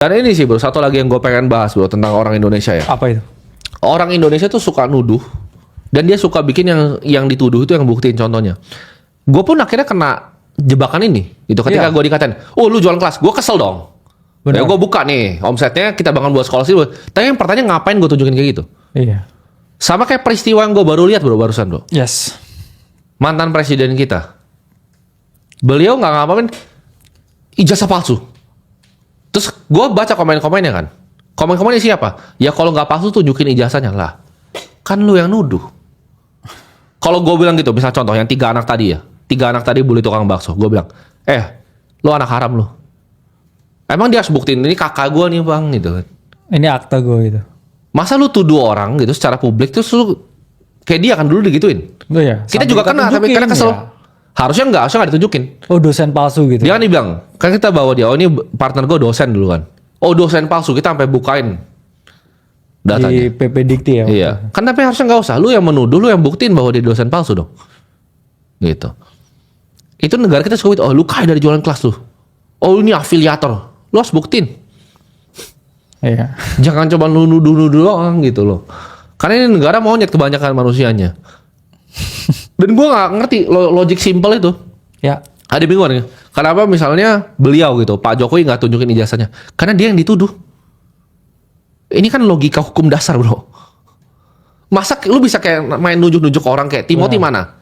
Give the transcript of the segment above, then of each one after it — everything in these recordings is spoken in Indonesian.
Dan ini sih bro, satu lagi yang gue pengen bahas bro tentang orang Indonesia ya. Apa itu? Orang Indonesia tuh suka nuduh dan dia suka bikin yang dituduh itu yang buktiin. Contohnya, gue pun akhirnya kena jebakan ini. Itu ketika gue dikatain, oh lu jualan kelas, gue kesel dong. Ya gue buka nih omsetnya kita bangun buat sekolah sih. Tapi yang pertanyaan ngapain gue tunjukin kayak gitu? Iya. Sama kayak peristiwa yang gue baru lihat bro barusan bro. Yes. Mantan presiden kita, beliau nggak ngapain ijazah palsu. Terus gue baca komen-komennya kan. Komen-komennya siapa? Ya kalau nggak palsu tunjukin ijazahnya lah. Kan lu yang nuduh. Kalau gue bilang gitu, misal contoh yang 3 anak tadi ya. 3 anak tadi bully tukang bakso. Gue bilang, lu anak haram lu. Emang dia harus buktiin ini kakak gue nih bang gitu kan. Ini akta gue gitu. Masa lu tuduh orang gitu secara publik terus lu kayak dia kan dulu digituin. Oh ya. Kita juga kena tapi karena kesel. Ya. Harusnya nggak ditunjukin. Oh dosen palsu gitu. Dia kan dibilang, kan kita bawa dia, oh ini partner gue dosen dulu kan. Oh dosen palsu, kita sampai bukain datanya. Di PP Dikti ya. Iya, kan tapi harusnya nggak usah. Lu yang menuduh, lu yang buktiin bahwa dia dosen palsu dong. Gitu. Itu negara kita suka, oh lu kaya dari jualan kelas lu. Oh ini afiliator, lu harus buktiin. Iya. Jangan coba lu nuduh-nuduh doang gitu loh. Karena ini negara monyet kebanyakan manusianya. Dan gue nggak ngerti logik simple itu. Ya. Ada bingung nih. Kenapa misalnya beliau gitu, Pak Jokowi nggak tunjukin ijazahnya? Karena dia yang dituduh. Ini kan logika hukum dasar bro. Masa lu bisa kayak main nunjuk-nunjuk orang kayak Timothy mana?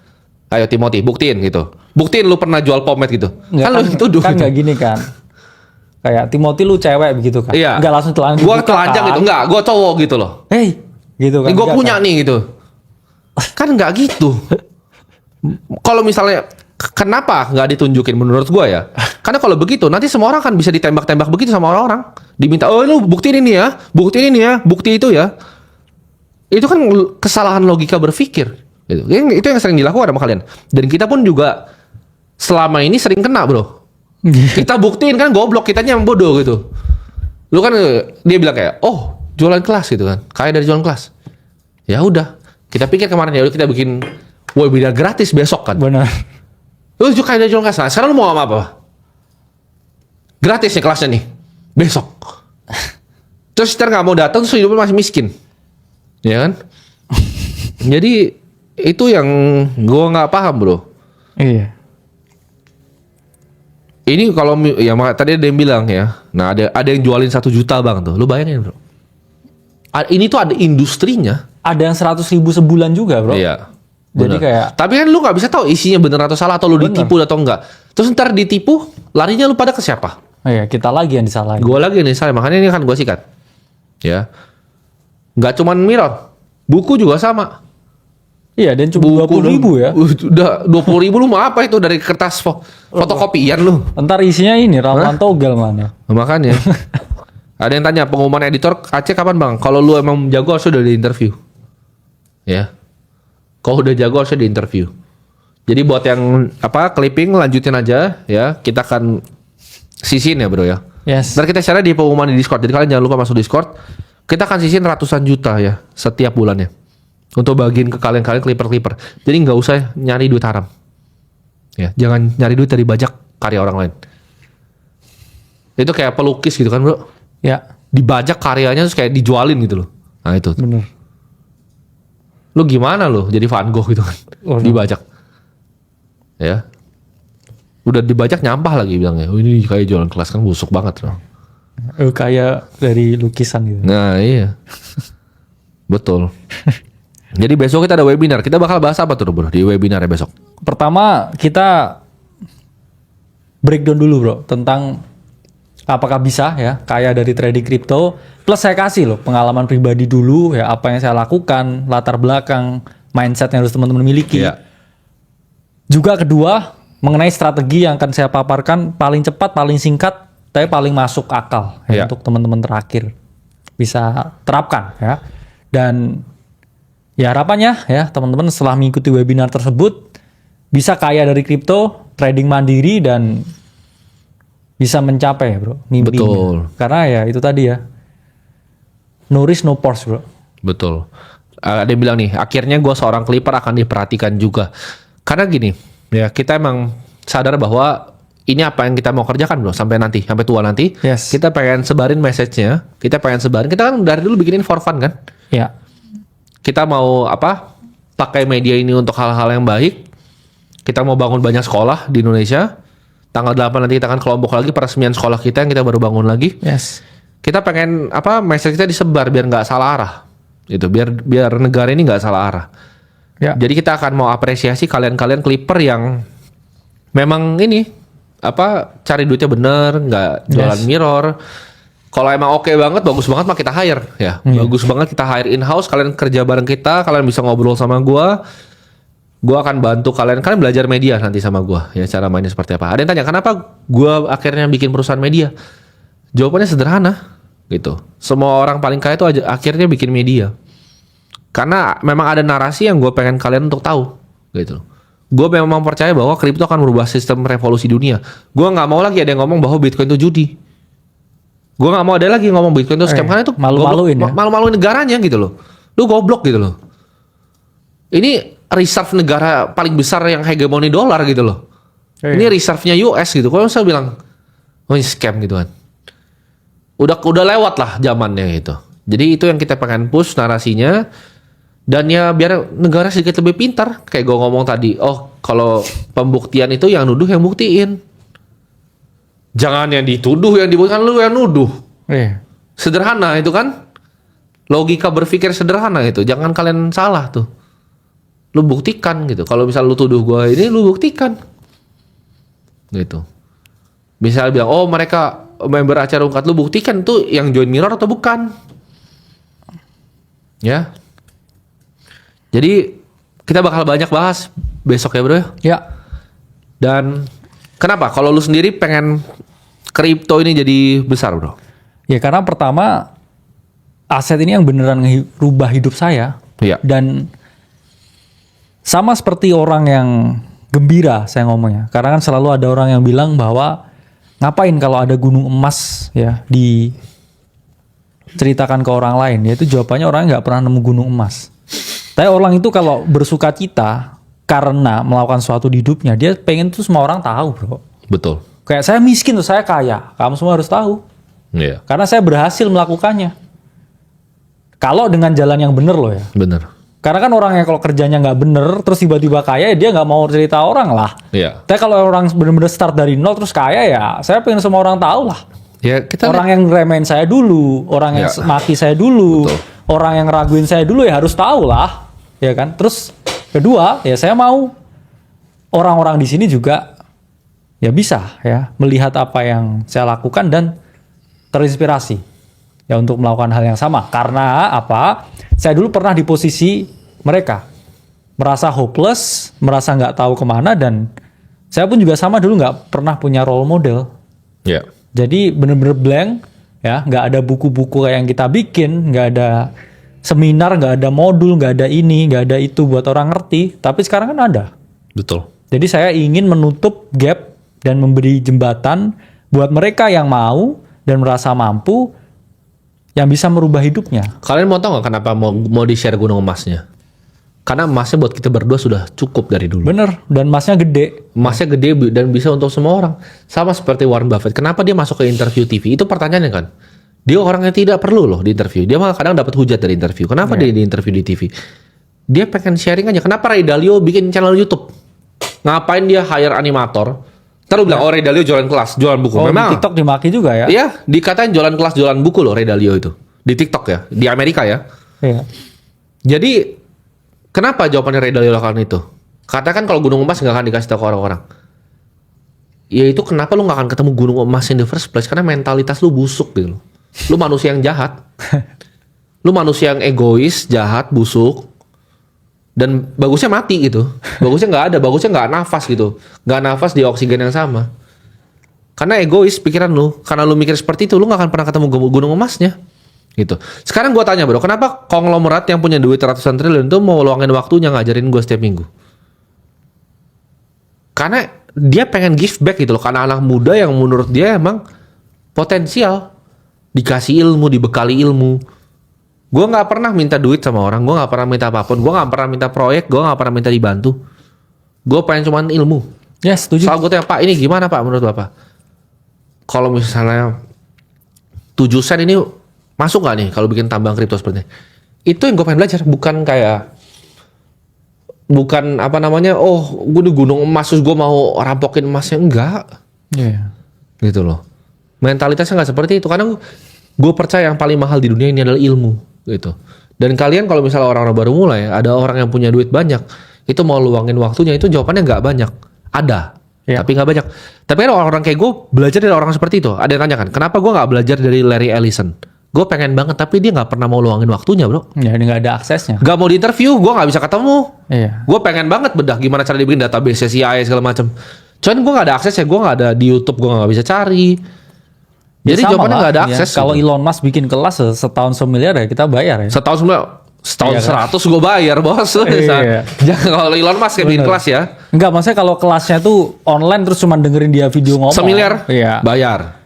Ayo Timothy, buktiin gitu. Buktiin lu pernah jual pomade gitu. Nggak, kan lu yang dituduh. Kan gitu. nggak gini kan. Kayak Timothy lu cewek begitu kan. Iya. Nggak langsung telanjang. Gua telanjang gitu. Enggak, gua cowok gitu loh. Hey, gitu kan. Ini gue Nggak punya kan? nih gitu. Kan nggak gitu. Kalau misalnya kenapa nggak ditunjukin menurut gue ya? Karena kalau begitu nanti semua orang kan bisa ditembak-tembak begitu sama orang-orang. Diminta, oh lu buktiin ini ya, buktiin ini ya, bukti itu ya. Itu kan kesalahan logika berpikir. Gitu. Itu yang sering dilakukan sama kalian. Dan kita pun juga selama ini sering kena bro. Kita buktiin kan goblok, kitanya yang bodoh gitu. Lu kan dia bilang kayak, oh jualan kelas gitu kan, kaya dari jualan kelas. Ya udah, kita pikir kemarin ya udah kita bikin webinar gratis besok kan. Benar. Lu juga kaya dari jualan kelas. Nah, sekarang lu mau apa? Gratis nih kelasnya nih, besok. Terus ntar nggak mau datang, terus hidupnya masih miskin, ya kan? Jadi itu yang gua nggak paham bro. Iya. Ini kalau ya tadi ada yang bilang ya, nah ada yang jualin 1 juta bang tuh, lu bayangin bro. Ini tuh ada industrinya. Ada yang 100.000 sebulan juga bro. Iya. Jadi Bener. kayak. Tapi kan lu nggak bisa tahu isinya bener atau salah, atau lu Bener. ditipu atau enggak. Terus ntar ditipu, larinya lu pada ke siapa? Oh iya, kita lagi yang disalahin. Gue lagi nih salah, makanya ini kan gue sikat. Ya. Nggak cuman mirror, buku juga sama. Iya, dan cuma 20.000 ya. Udah 20.000 lu mau apa itu dari kertas fotokopian lu? Ntar isinya ini Rawan Togel mana? Makanya. Ada yang tanya pengumuman editor Aceh kapan bang? Kalau lu emang jago harus udah di interview. Ya. Kalau udah jago harusnya di interview. Jadi buat yang clipping lanjutin aja ya. Kita akan sisin ya bro ya. Yes. Ntar kita share di pengumuman di Discord. Jadi kalian jangan lupa masuk Discord. Kita akan sisin ratusan juta ya setiap bulannya. Untuk bagiin ke kalian-kalian clipper-clipper. Jadi nggak usah nyari duit haram. Ya, jangan nyari duit dari bajak karya orang lain. Itu kayak pelukis gitu kan bro. Ya. Dibajak karyanya terus kayak dijualin gitu loh. Nah itu. Bener. Lu gimana lu jadi Van Gogh gitu kan? Oh, no. Dibajak. Ya. Udah dibajak nyampah lagi bilangnya. Oh ini kayak jualan kelas kan busuk banget loh. Kayak dari lukisan gitu. Nah iya. Betul. Jadi besok kita ada webinar. Kita bakal bahas apa tuh bro di webinar ya besok? Pertama kita breakdown dulu bro tentang apakah bisa ya kaya dari trading crypto. Plus saya kasih loh pengalaman pribadi dulu ya, apa yang saya lakukan, latar belakang, mindset yang harus teman-teman miliki. Iya. Juga kedua mengenai strategi yang akan saya paparkan paling cepat, paling singkat, tapi paling masuk akal ya, Iya. untuk teman-teman terakhir bisa terapkan ya. Dan ya harapannya ya teman-teman setelah mengikuti webinar tersebut bisa kaya dari kripto, trading mandiri dan bisa mencapai bro mimpinya. Betul. Karena ya itu tadi ya. No risk no pause bro. Betul. Ada yang bilang nih, akhirnya gue seorang clipper akan diperhatikan juga. Karena gini, ya kita emang sadar bahwa ini apa yang kita mau kerjakan bro sampai tua nanti. Yes. Kita pengen sebarin message-nya, kita kan dari dulu bikinin for fun kan. Ya. Kita mau pakai media ini untuk hal-hal yang baik. Kita mau bangun banyak sekolah di Indonesia. Tanggal 8 nanti kita akan kelompok lagi peresmian sekolah kita yang kita baru bangun lagi. Yes. Kita pengen message kita disebar biar nggak salah arah. Gitu, biar negara ini nggak salah arah. Ya. Jadi kita akan mau apresiasi kalian-kalian clipper yang memang ini cari duitnya bener, nggak jualan mirror. Kalau emang oke banget, bagus banget mah kita hire ya. Bagus banget kita hire in house, kalian kerja bareng kita, kalian bisa ngobrol sama gua akan bantu kalian belajar media nanti sama gua ya, cara mainnya seperti apa. Ada yang tanya kenapa gua akhirnya bikin perusahaan media? Jawabannya sederhana gitu. Semua orang paling kaya itu akhirnya bikin media. Karena memang ada narasi yang gue pengen kalian untuk tahu gitu. Gue memang percaya bahwa kripto akan merubah sistem revolusi dunia. Gue nggak mau lagi ada yang ngomong bahwa Bitcoin itu judi. Gue nggak mau ada lagi ngomong Bitcoin itu scam karena itu malu-maluin ya. Malu-maluin negaranya gitu loh. Lu goblok gitu loh. Ini reserve negara paling besar yang hegemoni dolar gitu loh. Ini reserve-nya US gitu. Kalau saya bilang, oh ini scam gitu kan. Udah lewat lah zamannya gitu. Jadi itu yang kita pengen push narasinya. Dan ya biar negara sedikit lebih pintar. Kayak gue ngomong tadi, kalau pembuktian itu yang nuduh yang buktiin. Jangan yang dituduh yang dibuktikan, lu yang nuduh. Sederhana itu kan. Logika berpikir sederhana itu. Jangan kalian salah tuh. Lu buktikan gitu. Kalau misal lu tuduh gue ini, lu buktikan. Gitu. Misal bilang, mereka member acara ungkat, lu buktikan tuh yang join mirror atau bukan. Ya. Jadi kita bakal banyak bahas besok ya bro. Ya. Dan kenapa? Kalau lu sendiri pengen kripto ini jadi besar bro? Ya karena pertama aset ini yang beneran ngerubah hidup saya. Iya. Dan sama seperti orang yang gembira saya ngomongnya. Karena kan selalu ada orang yang bilang bahwa ngapain kalau ada gunung emas ya diceritakan ke orang lain. Yaitu jawabannya orang nggak pernah nemu gunung emas. Tapi orang itu kalau bersuka cita karena melakukan sesuatu di hidupnya, dia pengen tuh semua orang tahu bro. Betul. Kayak saya miskin tuh, saya kaya. Kamu semua harus tahu. Iya. Karena saya berhasil melakukannya. Kalau dengan jalan yang bener loh ya. Bener. Karena kan orang yang kalau kerjanya nggak bener, terus tiba-tiba kaya, ya dia nggak mau cerita orang lah. Iya. Tapi kalau orang bener-bener start dari nol terus kaya ya, saya pengen semua orang tahu lah. Ya kita Orang yang remehin saya dulu, orang yang maki saya dulu, Betul. orang yang raguin saya dulu ya harus tahu lah. Ya kan? Terus kedua, ya saya mau orang-orang di sini juga ya bisa ya melihat apa yang saya lakukan dan terinspirasi ya untuk melakukan hal yang sama. Karena apa? Saya dulu pernah di posisi mereka, merasa hopeless, merasa nggak tahu kemana, dan saya pun juga sama dulu nggak pernah punya role model. Iya. Jadi bener-bener blank ya, nggak ada buku-buku kayak yang kita bikin, nggak ada seminar, nggak ada modul, nggak ada ini, nggak ada itu buat orang ngerti. Tapi sekarang kan ada. Betul. Jadi saya ingin menutup gap dan memberi jembatan buat mereka yang mau dan merasa mampu, yang bisa merubah hidupnya. Kalian mau tahu nggak kenapa mau di-share gunung emasnya? Karena emasnya buat kita berdua sudah cukup dari dulu. Bener, dan emasnya gede. Emasnya gede dan bisa untuk semua orang. Sama seperti Warren Buffett. Kenapa dia masuk ke interview TV? Itu pertanyaannya kan. Dia orang yang tidak perlu loh di interview. Dia malah kadang dapat hujat dari interview. Kenapa dia di interview di TV? Dia pengen sharing aja. Kenapa Ray Dalio bikin channel YouTube? Ngapain dia hire animator? Ntar lu bilang, Ray Dalio jualan kelas, jualan buku. Memang Di TikTok dimaki juga ya? Iya, dikatain jualan kelas, jualan buku loh Ray Dalio itu. Di TikTok ya, di Amerika ya. Iya. Jadi, kenapa jawabannya Ray Dalio lakukan itu? Katakan kalau gunung emas nggak akan dikasih tahu ke orang-orang. Ya itu kenapa lu nggak akan ketemu gunung emas in the first place? Karena mentalitas lu busuk gitu loh. Lu manusia yang jahat. Lu manusia yang egois, jahat, busuk. Dan bagusnya mati gitu. Bagusnya nggak ada, bagusnya nggak nafas gitu. Nggak nafas di oksigen yang sama. Karena egois pikiran lu. Karena lu mikir seperti itu, lu nggak akan pernah ketemu gunung emasnya. Gitu. Sekarang gua tanya bro, kenapa konglomerat yang punya duit ratusan triliun itu mau luangin waktunya ngajarin gua setiap minggu? Karena dia pengen give back gitu loh. Karena anak muda yang menurut dia emang potensial. Dikasih ilmu, dibekali ilmu. Gue nggak pernah minta duit sama orang, gue nggak pernah minta apapun, gue nggak pernah minta proyek, gue nggak pernah minta dibantu. Gue pengen cuman ilmu. Ya, setuju. Soal gue tanya, Pak ini gimana Pak menurut Bapak? Kalau misalnya 7 sen ini masuk nggak nih kalau bikin tambang kripto seperti ini? Itu yang gue pengen belajar, bukan apa namanya, oh gue di gunung emas terus gue mau rampokin emasnya, enggak. Iya. Gitu loh. Mentalitasnya nggak seperti itu, karena gue percaya yang paling mahal di dunia ini adalah ilmu gitu. Dan kalian kalau misalnya orang-orang baru mulai, ada orang yang punya duit banyak, itu mau luangin waktunya, itu jawabannya nggak banyak. Ada, Iya. tapi nggak banyak. Tapi kan orang-orang kayak gue belajar dari orang seperti itu. Ada yang tanya kan, kenapa gue nggak belajar dari Larry Ellison? Gue pengen banget, tapi dia nggak pernah mau luangin waktunya, bro. Ya, ini nggak ada aksesnya. Gak mau diinterview, gue nggak bisa ketemu. Iya. Gue pengen banget bedah gimana cara dibikin database CIA segala macam. Cuman gue nggak ada akses ya, gue nggak ada di YouTube, gue nggak bisa cari. Jadi Ya, sama jawabannya lah, nggak ada ya. akses. Kalau gitu. Elon Musk bikin kelas setahun semiliar ya kita bayar ya. Setahun Iya kan? 100 gue bayar bos. Iya. Jangan kalau Elon Musk kayak bikin Bener. kelas ya. Enggak, maksudnya kalau kelasnya tuh online terus cuma dengerin dia video ngomong. Semiliar Iya. bayar.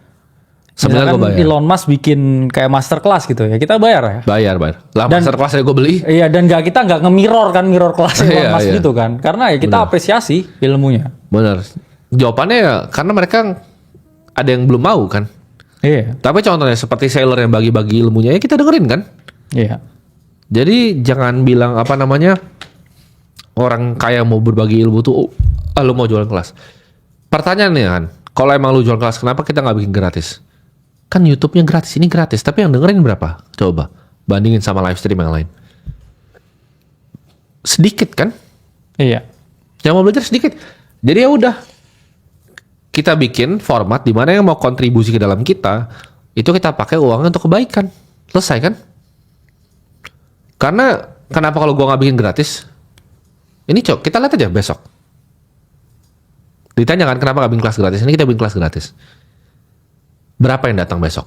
Semiliar Misalkan gue bayar. Elon Musk bikin kayak master class gitu ya, kita bayar ya. Bayar. Lah Dan- master kelasnya gue beli. Iya, dan kita nggak nge-mirror kan, mirror kelas Elon Iya, Musk iya. gitu kan. Karena ya kita Bener. apresiasi ilmunya. Bener. Jawabannya ya karena mereka ada yang belum mau kan. Iya. Tapi contohnya seperti Sailor yang bagi-bagi ilmunya ya kita dengerin kan. Iya. Jadi jangan bilang apa namanya orang kaya mau berbagi ilmu tuh, lu mau jualan kelas. Pertanyaannya kan, kalau emang lu jualan kelas, kenapa kita nggak bikin gratis? Kan YouTube-nya gratis, ini gratis, tapi yang dengerin berapa? Coba bandingin sama live stream yang lain. Sedikit kan? Iya. Yang mau belajar sedikit. Jadi ya udah, kita bikin format di mana yang mau kontribusi ke dalam kita, itu kita pakai uangnya untuk kebaikan. Selesai kan? Karena kenapa kalau gua nggak bikin gratis? Ini kita lihat aja besok. Ditanya kan kenapa nggak bikin kelas gratis? Ini kita bikin kelas gratis. Berapa yang datang besok?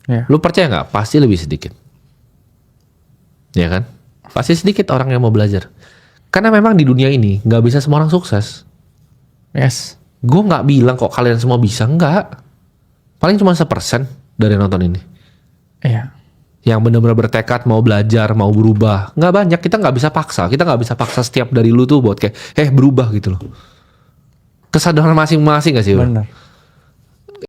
Iya. Lu percaya nggak? Pasti lebih sedikit. Ya kan? Pasti sedikit orang yang mau belajar. Karena memang di dunia ini nggak bisa semua orang sukses. Yes. Gue nggak bilang kok kalian semua bisa, nggak. Paling cuma 1% dari yang nonton ini. Iya. Yang benar-benar bertekad mau belajar, mau berubah. Nggak banyak, kita nggak bisa paksa. Kita nggak bisa paksa setiap dari lu tuh buat kayak, berubah gitu loh. Kesadaran masing-masing gak sih? Bro? Benar.